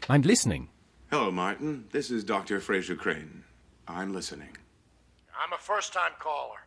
I'm listening. Hello, Martin. This is Dr. Frasier Crane. I'm listening. I'm a first-time caller.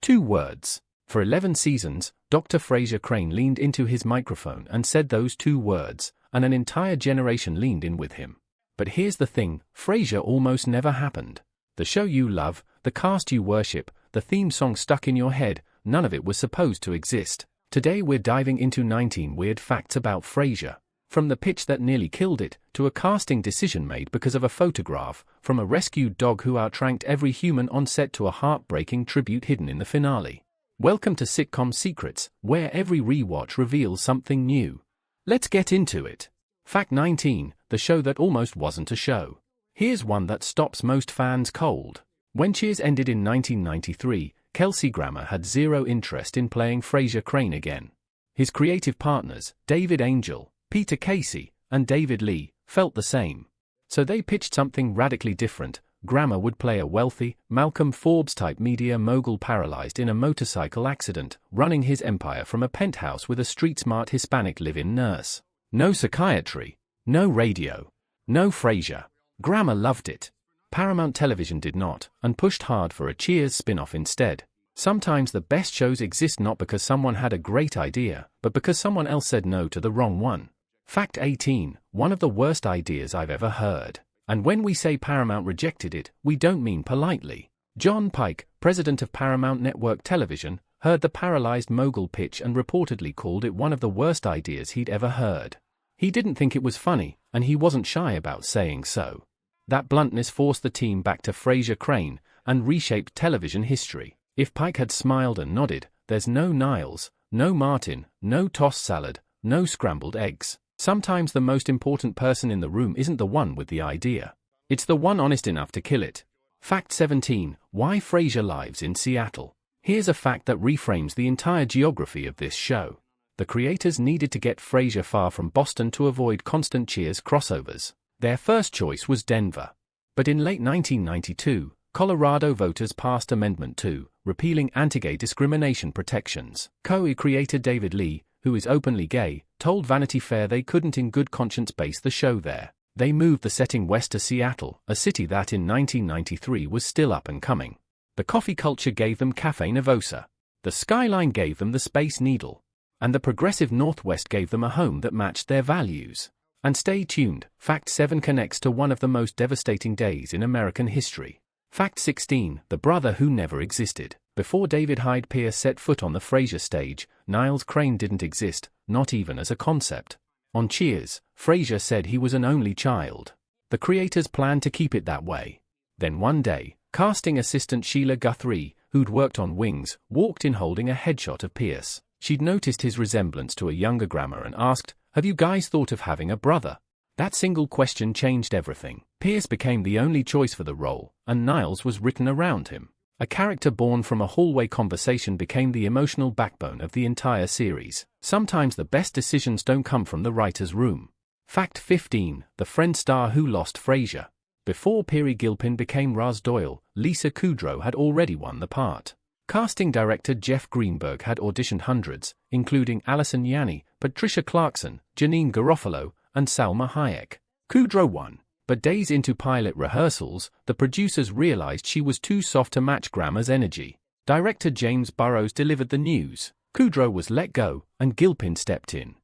2 words. For 11 seasons, Dr. Frasier Crane leaned into his microphone and said those 2 words, and an entire generation leaned in with him. But here's the thing, Frasier almost never happened. The show you love, the cast you worship, the theme song stuck in your head, none of it was supposed to exist. Today we're diving into 19 weird facts about Frasier. From the pitch that nearly killed it, to a casting decision made because of a photograph, from a rescued dog who outranked every human on set to a heartbreaking tribute hidden in the finale. Welcome to Sitcom Secrets, where every rewatch reveals something new. Let's get into it. Fact 19, the show that almost wasn't a show. Here's one that stops most fans cold. When Cheers ended in 1993, Kelsey Grammer had zero interest in playing Frasier Crane again. His creative partners, David Angel, Peter Casey, and David Lee, felt the same. So they pitched something radically different. Grammer would play a wealthy, Malcolm Forbes-type media mogul paralyzed in a motorcycle accident, running his empire from a penthouse with a street-smart Hispanic live-in nurse. No psychiatry, no radio, no Frasier. Grammer loved it. Paramount Television did not, and pushed hard for a Cheers spin-off instead. Sometimes the best shows exist not because someone had a great idea, but because someone else said no to the wrong one. Fact 18, one of the worst ideas I've ever heard. And when we say Paramount rejected it, we don't mean politely. John Pike, president of Paramount Network Television, heard the paralyzed mogul pitch and reportedly called it one of the worst ideas he'd ever heard. He didn't think it was funny, and he wasn't shy about saying so. That bluntness forced the team back to Frasier Crane, and reshaped television history. If Pike had smiled and nodded, there's no Niles, no Martin, no tossed salad, no scrambled eggs. Sometimes the most important person in the room isn't the one with the idea. It's the one honest enough to kill it. Fact 17, why Frasier lives in Seattle. Here's a fact that reframes the entire geography of this show. The creators needed to get Frasier far from Boston to avoid constant Cheers crossovers. Their first choice was Denver. But in late 1992, Colorado voters passed Amendment 2, repealing anti-gay discrimination protections. Co-creator David Lee, who is openly gay, told Vanity Fair they couldn't in good conscience base the show there. They moved the setting west to Seattle, a city that in 1993 was still up and coming. The coffee culture gave them Cafe Nervosa. The skyline gave them the Space Needle. And the progressive Northwest gave them a home that matched their values. And stay tuned, Fact 7 connects to one of the most devastating days in American history. Fact 16, the brother who never existed. Before David Hyde Pierce set foot on the Frasier stage, Niles Crane didn't exist, not even as a concept. On Cheers, Frasier said he was an only child. The creators planned to keep it that way. Then one day, casting assistant Sheila Guthrie, who'd worked on Wings, walked in holding a headshot of Pierce. She'd noticed his resemblance to a younger Grammer and asked, "Have you guys thought of having a brother?" That single question changed everything. Pierce became the only choice for the role, and Niles was written around him. A character born from a hallway conversation became the emotional backbone of the entire series. Sometimes the best decisions don't come from the writer's room. Fact 15, the Friend star who lost Frasier. Before Piri Gilpin became Roz Doyle, Lisa Kudrow had already won the part. Casting director Jeff Greenberg had auditioned hundreds, including Allison Janney, Patricia Clarkson, Janine Garofalo, and Salma Hayek. Kudrow won. But days into pilot rehearsals, the producers realized she was too soft to match Grammer's energy. Director James Burrows delivered the news. Kudrow was let go, and Gilpin stepped in.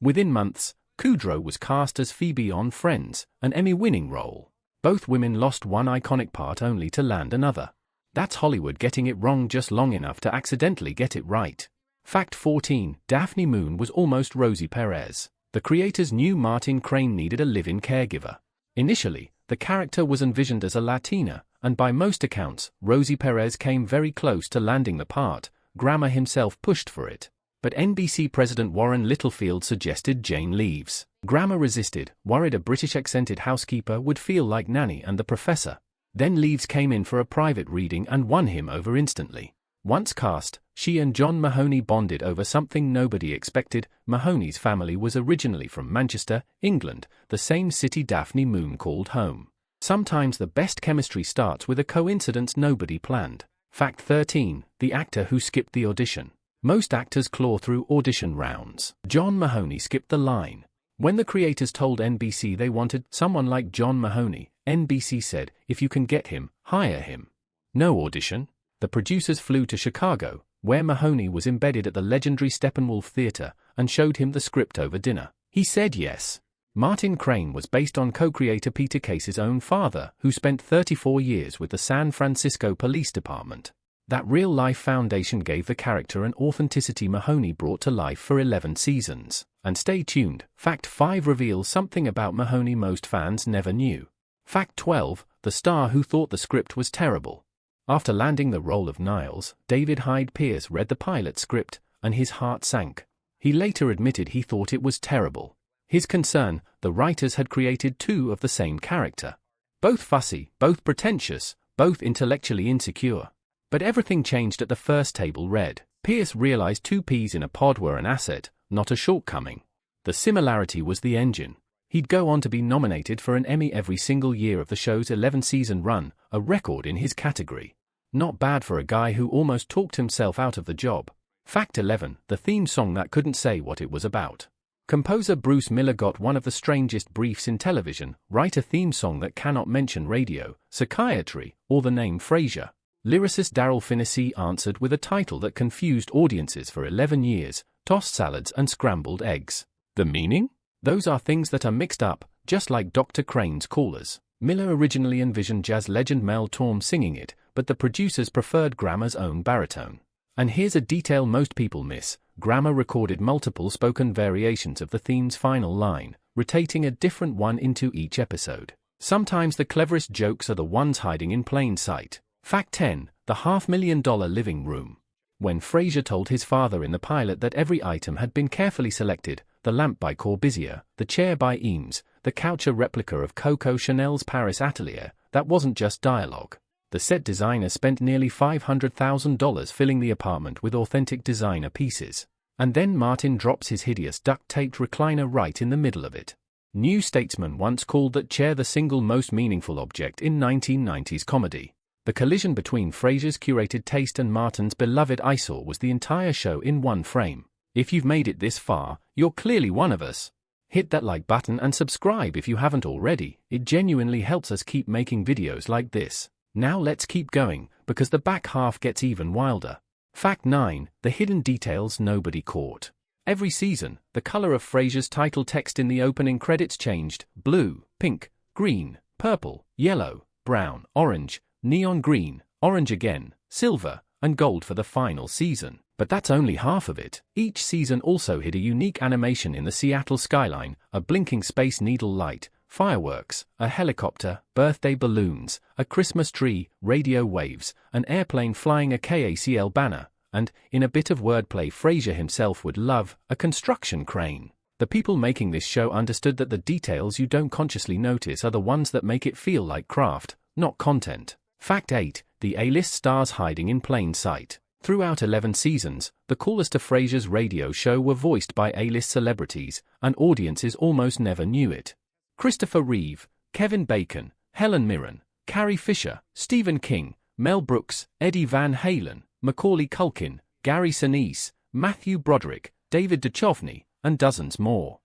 Within months, Kudrow was cast as Phoebe on Friends, an Emmy-winning role. Both women lost one iconic part only to land another. That's Hollywood getting it wrong just long enough to accidentally get it right. Fact 14, Daphne Moon was almost Rosie Perez. The creators knew Martin Crane needed a live-in caregiver. Initially, the character was envisioned as a Latina, and by most accounts, Rosie Perez came very close to landing the part. Grammer himself pushed for it. But NBC President Warren Littlefield suggested Jane Leaves. Grammer resisted, worried a British-accented housekeeper would feel like Nanny and the Professor. Then Leaves came in for a private reading and won him over instantly. Once cast, she and John Mahoney bonded over something nobody expected. Mahoney's family was originally from Manchester, England, the same city Daphne Moon called home. Sometimes the best chemistry starts with a coincidence nobody planned. Fact 13, the actor who skipped the audition. Most actors claw through audition rounds. John Mahoney skipped the line. When the creators told NBC they wanted someone like John Mahoney, NBC said, "If you can get him, hire him." No audition. The producers flew to Chicago, where Mahoney was embedded at the legendary Steppenwolf Theater, and showed him the script over dinner. He said yes. Martin Crane was based on co-creator Peter Case's own father, who spent 34 years with the San Francisco Police Department. That real-life foundation gave the character an authenticity Mahoney brought to life for 11 seasons. And stay tuned, Fact 5 reveals something about Mahoney most fans never knew. Fact 12, the star who thought the script was terrible. After landing the role of Niles, David Hyde Pierce read the pilot script, and his heart sank. He later admitted he thought it was terrible. His concern, the writers had created two of the same character. Both fussy, both pretentious, both intellectually insecure. But everything changed at the first table read. Pierce realized two peas in a pod were an asset, not a shortcoming. The similarity was the engine. He'd go on to be nominated for an Emmy every single year of the show's 11-season run, a record in his category. Not bad for a guy who almost talked himself out of the job. Fact 11, the theme song that couldn't say what it was about. Composer Bruce Miller got one of the strangest briefs in television: write a theme song that cannot mention radio, psychiatry, or the name Frasier. Lyricist Daryl Finney answered with a title that confused audiences for 11 years, Tossed Salads and Scrambled Eggs. The meaning? Those are things that are mixed up, just like Dr. Crane's Callers. Miller originally envisioned jazz legend Mel Torme singing it, but the producers preferred Grammer's own baritone. And here's a detail most people miss: Grammer recorded multiple spoken variations of the theme's final line, rotating a different one into each episode. Sometimes the cleverest jokes are the ones hiding in plain sight. Fact 10, the $500,000 living room. When Frasier told his father in the pilot that every item had been carefully selected, the lamp by Corbusier, the chair by Eames, the couch a replica of Coco Chanel's Paris atelier, that wasn't just dialogue. The set designer spent nearly $500,000 filling the apartment with authentic designer pieces. And then Martin drops his hideous duct-taped recliner right in the middle of it. New Statesman once called that chair the single most meaningful object in 1990s comedy. The collision between Frasier's curated taste and Martin's beloved eyesore was the entire show in one frame. If you've made it this far, you're clearly one of us. Hit that like button and subscribe if you haven't already. It genuinely helps us keep making videos like this. Now let's keep going, because the back half gets even wilder. Fact 9, the hidden details nobody caught. Every season, the color of Frasier's title text in the opening credits changed: blue, pink, green, purple, yellow, brown, orange, neon green, orange again, silver, and gold for the final season. But that's only half of it. Each season also hid a unique animation in the Seattle skyline: a blinking Space Needle light, fireworks, a helicopter, birthday balloons, a Christmas tree, radio waves, an airplane flying a KACL banner, and, in a bit of wordplay Frasier himself would love, a construction crane. The people making this show understood that the details you don't consciously notice are the ones that make it feel like craft, not content. Fact 8, the A-list stars hiding in plain sight. Throughout 11 seasons, the callers to Frasier's radio show were voiced by A-list celebrities, and audiences almost never knew it. Christopher Reeve, Kevin Bacon, Helen Mirren, Carrie Fisher, Stephen King, Mel Brooks, Eddie Van Halen, Macaulay Culkin, Gary Sinise, Matthew Broderick, David Duchovny, and dozens more.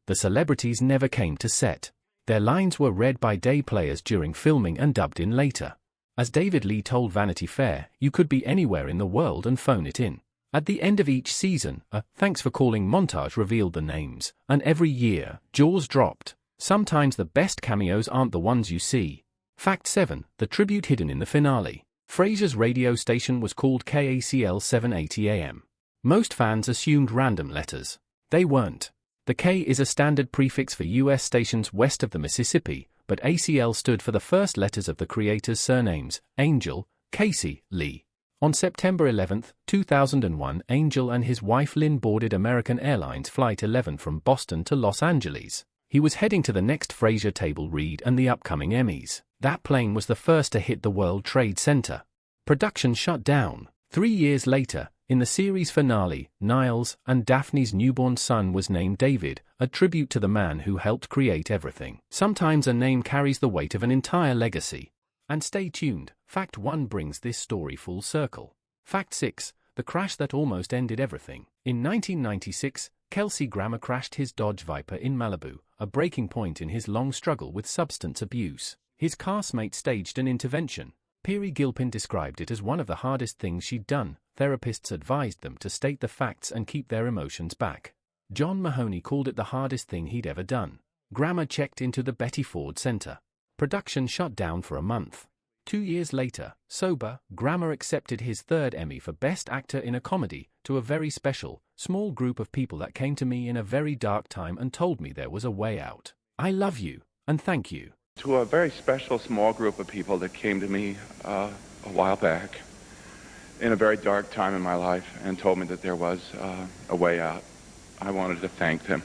The celebrities never came to set. Their lines were read by day players during filming and dubbed in later. As David Lee told Vanity Fair, you could be anywhere in the world and phone it in. At the end of each season, a "thanks for calling" montage revealed the names, and every year, jaws dropped. Sometimes the best cameos aren't the ones you see. Fact 7, the tribute hidden in the finale. Frasier's radio station was called KACL 780 AM. Most fans assumed random letters. They weren't. The K is a standard prefix for U.S. stations west of the Mississippi, but ACL stood for the first letters of the creators' surnames: Angel, Casey, Lee. On September 11, 2001, Angel and his wife Lynn boarded American Airlines Flight 11 from Boston to Los Angeles. He was heading to the next Frasier table read and the upcoming Emmys. That plane was the first to hit the World Trade Center. Production shut down. 3 years later, in the series finale, Niles and Daphne's newborn son was named David, a tribute to the man who helped create everything. Sometimes a name carries the weight of an entire legacy. And stay tuned, Fact 1 brings this story full circle. Fact 6, the crash that almost ended everything. In 1996, Kelsey Grammer crashed his Dodge Viper in Malibu, a breaking point in his long struggle with substance abuse. His castmate staged an intervention. Peri Gilpin described it as one of the hardest things she'd done. Therapists advised them to state the facts and keep their emotions back. John Mahoney called it the hardest thing he'd ever done. Grammer checked into the Betty Ford Center. Production shut down for a month. 2 years later, sober, Grammer accepted his third Emmy for Best Actor in a Comedy to a very special, small group of people that came to me in a very dark time and told me there was a way out. I love you, and thank you. To a very special small group of people that came to me a while back in a very dark time in my life and told me that there was a way out. I wanted to thank them.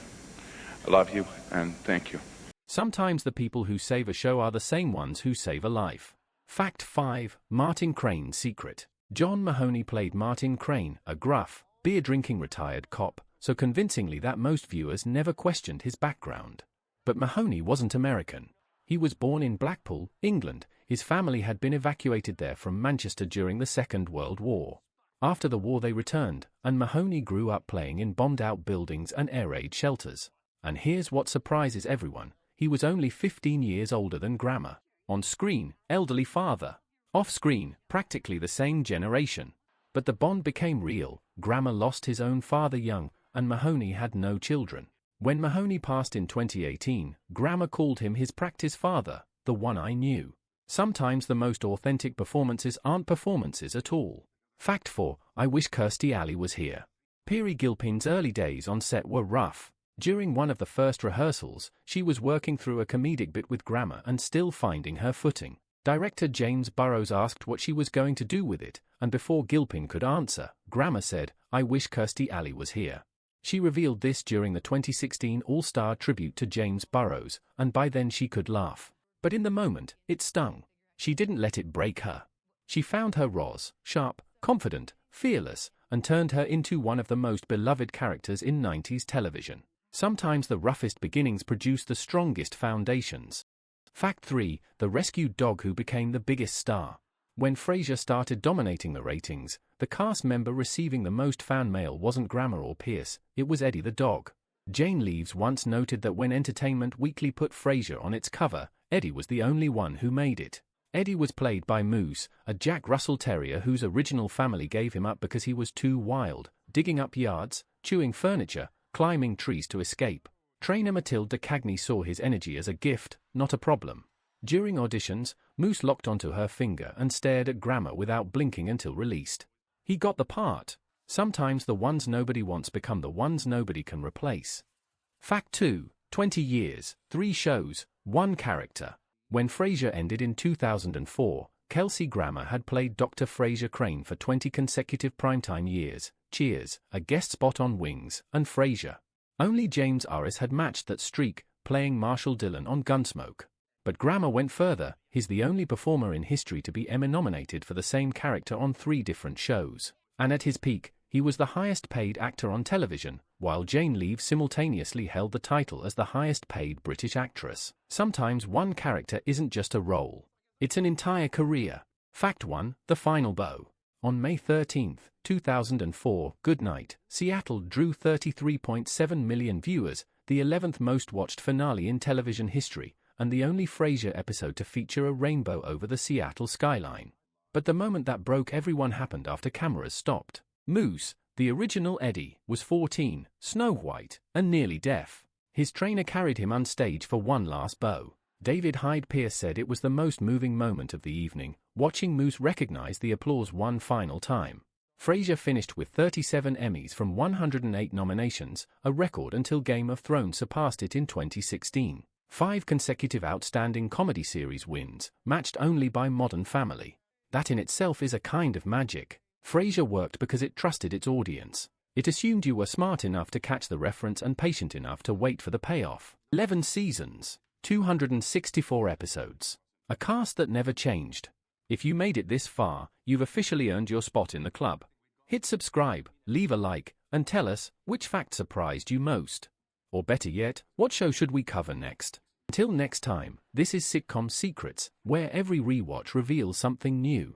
I love you and thank you. Sometimes the people who save a show are the same ones who save a life. Fact 5. Martin Crane's Secret. John Mahoney played Martin Crane, a gruff, beer-drinking retired cop, so convincingly that most viewers never questioned his background. But Mahoney wasn't American. He was born in Blackpool, England. His family had been evacuated there from Manchester during the Second World War. After the war they returned, and Mahoney grew up playing in bombed-out buildings and air raid shelters. And here's what surprises everyone. He was only 15 years older than Grammer. On screen, elderly father. Off screen, practically the same generation. But the bond became real. Grammer lost his own father young, and Mahoney had no children. When Mahoney passed in 2018, Grammer called him his practice father, the one I knew. Sometimes the most authentic performances aren't performances at all. Fact 4. I wish Kirstie Alley was here. Peri Gilpin's early days on set were rough. During one of the first rehearsals, she was working through a comedic bit with Grammer and still finding her footing. Director James Burrows asked what she was going to do with it, and before Gilpin could answer, Grammer said, "I wish Kirstie Alley was here." She revealed this during the 2016 All-Star tribute to James Burrows, and by then she could laugh. But in the moment, it stung. She didn't let it break her. She found her Roz, sharp, confident, fearless, and turned her into one of the most beloved characters in 90s television. Sometimes the roughest beginnings produce the strongest foundations. Fact 3. The rescued dog who became the biggest star. When Frasier started dominating the ratings, the cast member receiving the most fan mail wasn't Grammer or Pierce, it was Eddie the dog. Jane Leeves once noted that when Entertainment Weekly put Frasier on its cover, Eddie was the only one who made it. Eddie was played by Moose, a Jack Russell Terrier whose original family gave him up because he was too wild, digging up yards, chewing furniture, climbing trees to escape. Trainer Mathilde de Cagny saw his energy as a gift, not a problem. During auditions, Moose locked onto her finger and stared at Grammer without blinking until released. He got the part. Sometimes the ones nobody wants become the ones nobody can replace. Fact 2. 20 years, 3 shows, 1 character. When Frasier ended in 2004, Kelsey Grammer had played Dr. Frasier Crane for 20 consecutive primetime years, Cheers, a guest spot on Wings, and Frasier. Only James Arris had matched that streak, playing Marshall Dillon on Gunsmoke. But Grammer went further. He's the only performer in history to be Emmy-nominated for the same character on 3 different shows. And at his peak, he was the highest-paid actor on television, while Jane Leeves simultaneously held the title as the highest-paid British actress. Sometimes one character isn't just a role. It's an entire career. Fact 1. The Final Bow. On May 13, 2004, Good Night, Seattle drew 33.7 million viewers, the 11th most-watched finale in television history, and the only Frasier episode to feature a rainbow over the Seattle skyline. But the moment that broke everyone happened after cameras stopped. Moose, the original Eddie, was 14, Snow White, and nearly deaf. His trainer carried him on stage for one last bow. David Hyde Pierce said it was the most moving moment of the evening, watching Moose recognize the applause one final time. Frasier finished with 37 Emmys from 108 nominations, a record until Game of Thrones surpassed it in 2016. 5 consecutive Outstanding Comedy Series wins, matched only by Modern Family. That in itself is a kind of magic. Frasier worked because it trusted its audience. It assumed you were smart enough to catch the reference and patient enough to wait for the payoff. 11 seasons, 264 episodes. A cast that never changed. If you made it this far, you've officially earned your spot in the club. Hit subscribe, leave a like, and tell us which fact surprised you most. Or better yet, what show should we cover next? Until next time, this is Sitcom Secrets, where every rewatch reveals something new.